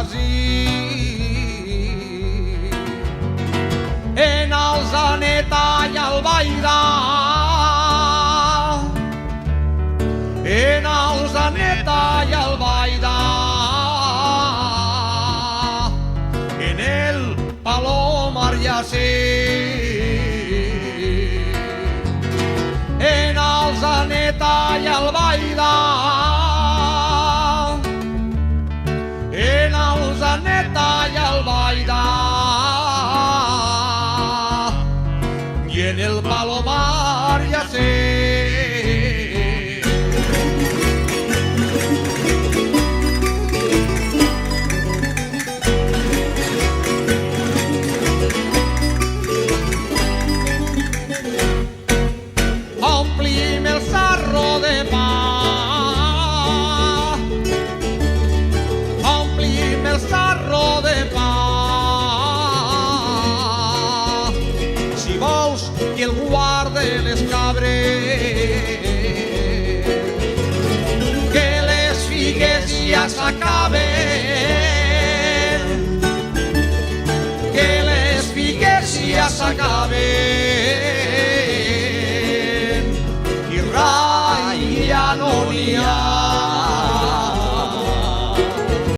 Brasil. En Alzaneta i Albaida, en Alzaneta y Albaida, en el Palomar ya sé, en Alzaneta y Albaida, en Alzaneta y Albaida, y en el Palomar ya sé. Omplim el sarro de pa, omplim el sarro de pa. Si vols que el guarde les cabres, que les figues ja s'acaben, que les figues ja s'acaben.